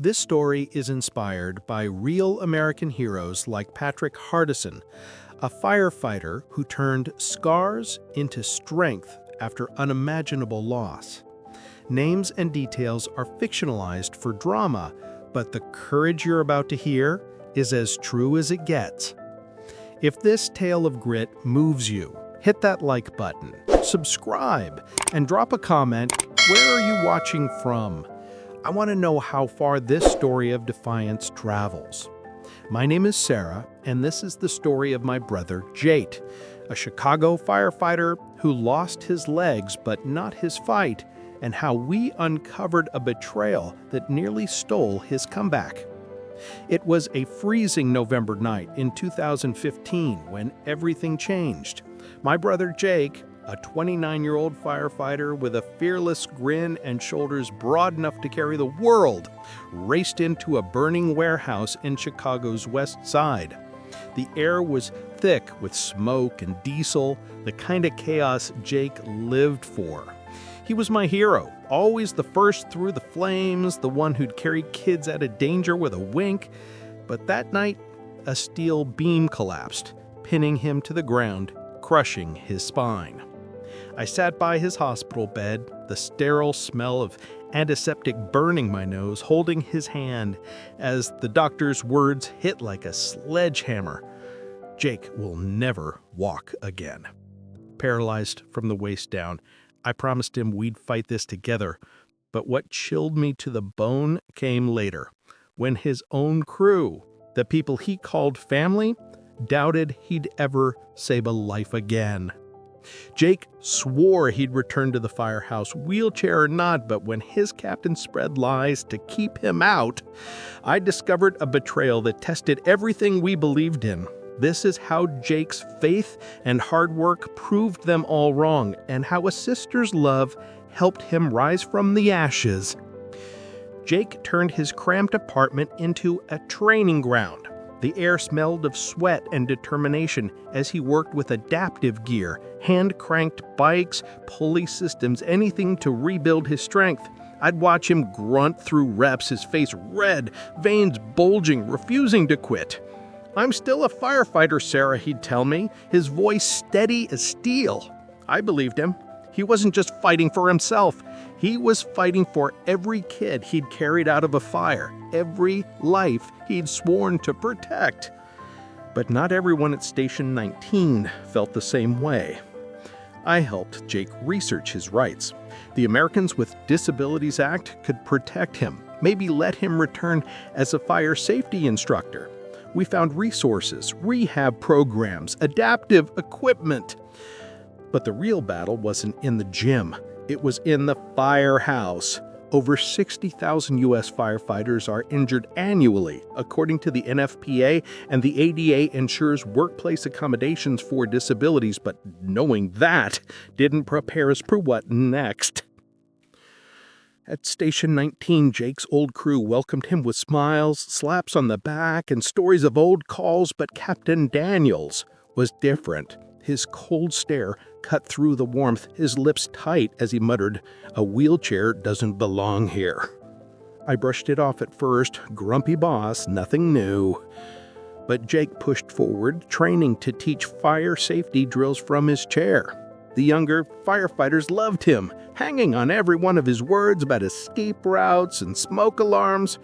This story is inspired by real American heroes like Patrick Hardison, a firefighter who turned scars into strength after unimaginable loss. Names and details are fictionalized for drama, but the courage you're about to hear is as true as it gets. If this tale of grit moves you, hit that like button, subscribe, and drop a comment. Where are you watching from? I want to know how far this story of defiance travels. My name is Sarah, and this is the story of my brother Jake, a Chicago firefighter who lost his legs but not his fight, and how we uncovered a betrayal that nearly stole his comeback. It was a freezing November night in 2015 when everything changed. My brother Jake, a 29-year-old firefighter with a fearless grin and shoulders broad enough to carry the world, raced into a burning warehouse in Chicago's west side. The air was thick with smoke and diesel, the kind of chaos Jake lived for. He was my hero, always the first through the flames, the one who'd carry kids out of danger with a wink. But that night, a steel beam collapsed, pinning him to the ground, crushing his spine. I sat by his hospital bed, the sterile smell of antiseptic burning my nose, holding his hand as the doctor's words hit like a sledgehammer. Jake will never walk again. Paralyzed from the waist down, I promised him we'd fight this together, but what chilled me to the bone came later, when his own crew, the people he called family, doubted he'd ever save a life again. Jake swore he'd return to the firehouse, wheelchair or not, but when his captain spread lies to keep him out, I discovered a betrayal that tested everything we believed in. This is how Jake's faith and hard work proved them all wrong, and how a sister's love helped him rise from the ashes. Jake turned his cramped apartment into a training ground. The air smelled of sweat and determination as he worked with adaptive gear, hand-cranked bikes, pulley systems, anything to rebuild his strength. I'd watch him grunt through reps, his face red, veins bulging, refusing to quit. "I'm still a firefighter, Sarah," he'd tell me, his voice steady as steel. I believed him. He wasn't just fighting for himself. He was fighting for every kid he'd carried out of a fire, every life he'd sworn to protect. But not everyone at Station 19 felt the same way. I helped Jake research his rights. The Americans with Disabilities Act could protect him, maybe let him return as a fire safety instructor. We found resources, rehab programs, adaptive equipment. But the real battle wasn't in the gym. It was in the firehouse. Over 60,000 U.S. firefighters are injured annually, according to the NFPA, and the ADA ensures workplace accommodations for disabilities, but knowing that didn't prepare us for what next. At Station 19, Jake's old crew welcomed him with smiles, slaps on the back, and stories of old calls, but Captain Daniels was different. His cold stare cut through the warmth, his lips tight as he muttered, "A wheelchair doesn't belong here." I brushed it off at first, grumpy boss, nothing new. But Jake pushed forward, training to teach fire safety drills from his chair. The younger firefighters loved him, hanging on every one of his words about escape routes and smoke alarms.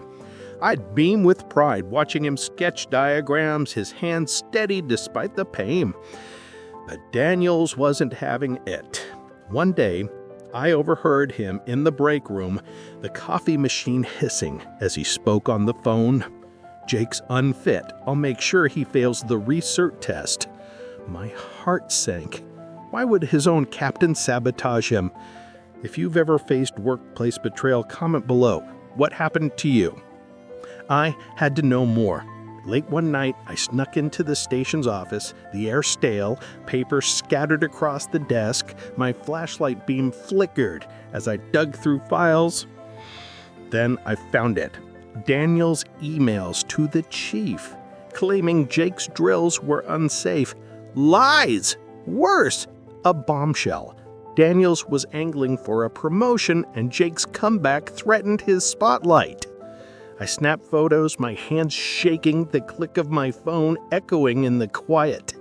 I'd beam with pride watching him sketch diagrams, his hands steady despite the pain. But Daniels wasn't having it. One day, I overheard him in the break room, the coffee machine hissing as he spoke on the phone. "Jake's unfit. I'll make sure he fails the recert test." My heart sank. Why would his own captain sabotage him? If you've ever faced workplace betrayal, comment below. What happened to you? I had to know more. Late one night, I snuck into the station's office, the air stale, paper scattered across the desk, my flashlight beam flickered as I dug through files. Then I found it. Daniel's emails to the chief, claiming Jake's drills were unsafe. Lies! Worse, a bombshell. Daniels was angling for a promotion, and Jake's comeback threatened his spotlight. I snapped photos, my hands shaking, the click of my phone echoing in the quiet.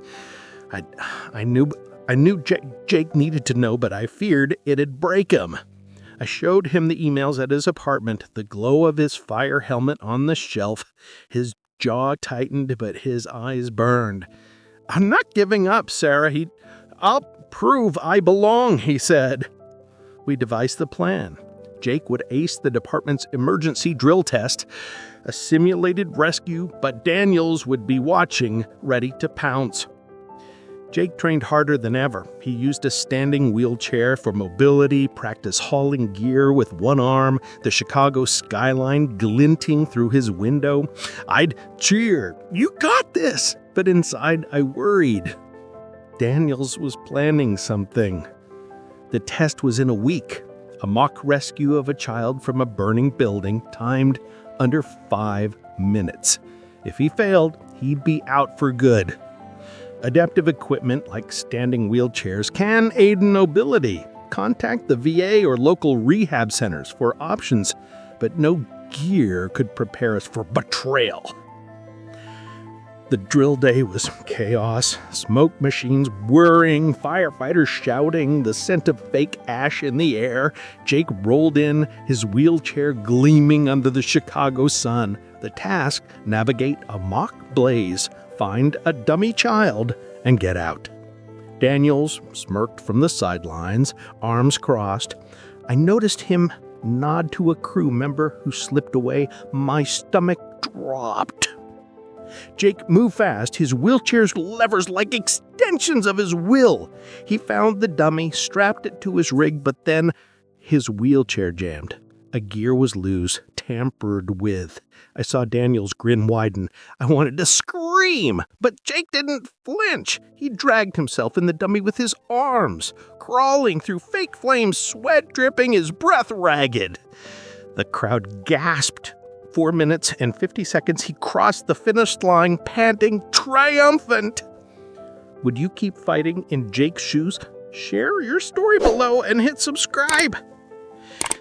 I knew Jake needed to know, but I feared it'd break him. I showed him the emails at his apartment, the glow of his fire helmet on the shelf. His jaw tightened, but his eyes burned. "I'm not giving up, Sarah. I'll prove I belong," he said. We devised the plan. Jake would ace the department's emergency drill test, a simulated rescue, but Daniels would be watching, ready to pounce. Jake trained harder than ever. He used a standing wheelchair for mobility, practiced hauling gear with one arm, the Chicago skyline glinting through his window. I'd cheer, "You got this!" But inside I worried. Daniels was planning something. The test was in a week, a mock rescue of a child from a burning building timed under 5 minutes. If he failed, he'd be out for good. Adaptive equipment like standing wheelchairs can aid in mobility. Contact the VA or local rehab centers for options, but no gear could prepare us for betrayal. The drill day was chaos, smoke machines whirring, firefighters shouting, the scent of fake ash in the air. Jake rolled in, his wheelchair gleaming under the Chicago sun. The task, navigate a mock blaze, find a dummy child, and get out. Daniels smirked from the sidelines, arms crossed. I noticed him nod to a crew member who slipped away. My stomach dropped. Jake moved fast, his wheelchair's levers like extensions of his will. He found the dummy, strapped it to his rig, but then his wheelchair jammed. A gear was loose, tampered with. I saw Daniel's grin widen. I wanted to scream, but Jake didn't flinch. He dragged himself in the dummy with his arms, crawling through fake flames, sweat dripping, his breath ragged. The crowd gasped. 4 minutes and 50 seconds, he crossed the finish line, panting, triumphant. Would you keep fighting in Jake's shoes? Share your story below and hit subscribe.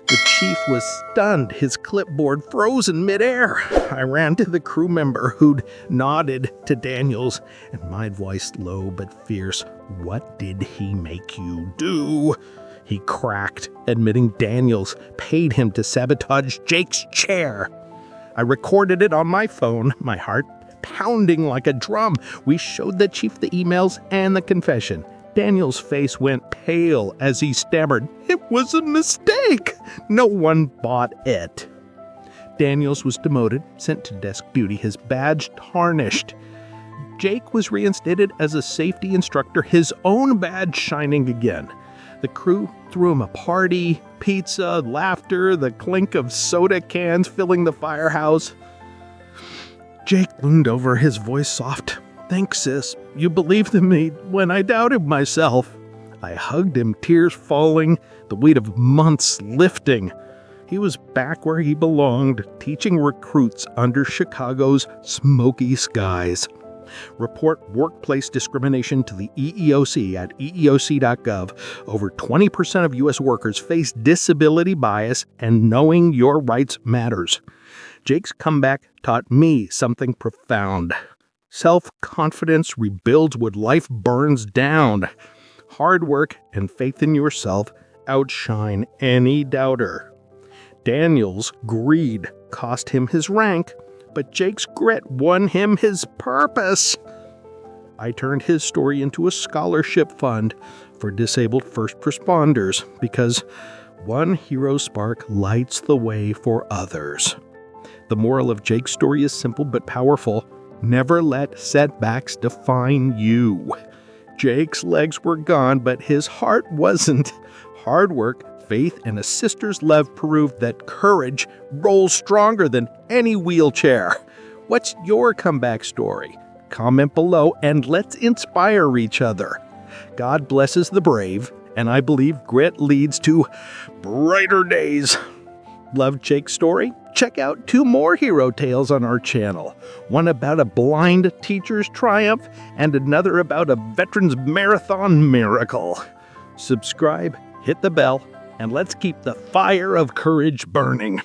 The chief was stunned, his clipboard frozen midair. I ran to the crew member who'd nodded to Daniels, and my voice low but fierce. "What did he make you do?" He cracked, admitting Daniels paid him to sabotage Jake's chair. I recorded it on my phone, my heart pounding like a drum. We showed the chief the emails and the confession. Daniel's face went pale as he stammered, "It was a mistake. No one bought it." Daniels was demoted, sent to desk duty, his badge tarnished. Jake was reinstated as a safety instructor, his own badge shining again. The crew threw him a party, pizza, laughter, the clink of soda cans filling the firehouse. Jake leaned over, his voice soft. "Thanks, sis. You believed in me when I doubted myself." I hugged him, tears falling, the weight of months lifting. He was back where he belonged, teaching recruits under Chicago's smoky skies. Report workplace discrimination to the EEOC at eeoc.gov. Over 20% of U.S. workers face disability bias, and knowing your rights matters. Jake's comeback taught me something profound. Self-confidence rebuilds what life burns down. Hard work and faith in yourself outshine any doubter. Daniel's greed cost him his rank, but Jake's grit won him his purpose. I turned his story into a scholarship fund for disabled first responders because one hero spark lights the way for others. The moral of Jake's story is simple but powerful. Never let setbacks define you. Jake's legs were gone, but his heart wasn't. Hard work, faith, and a sister's love proved that courage rolls stronger than any wheelchair. What's your comeback story? Comment below and let's inspire each other. God blesses the brave, and I believe grit leads to brighter days. Love Jake's story? Check out 2 more hero tales on our channel. One about a blind teacher's triumph and another about a veteran's marathon miracle. Subscribe, hit the bell, and let's keep the fire of courage burning.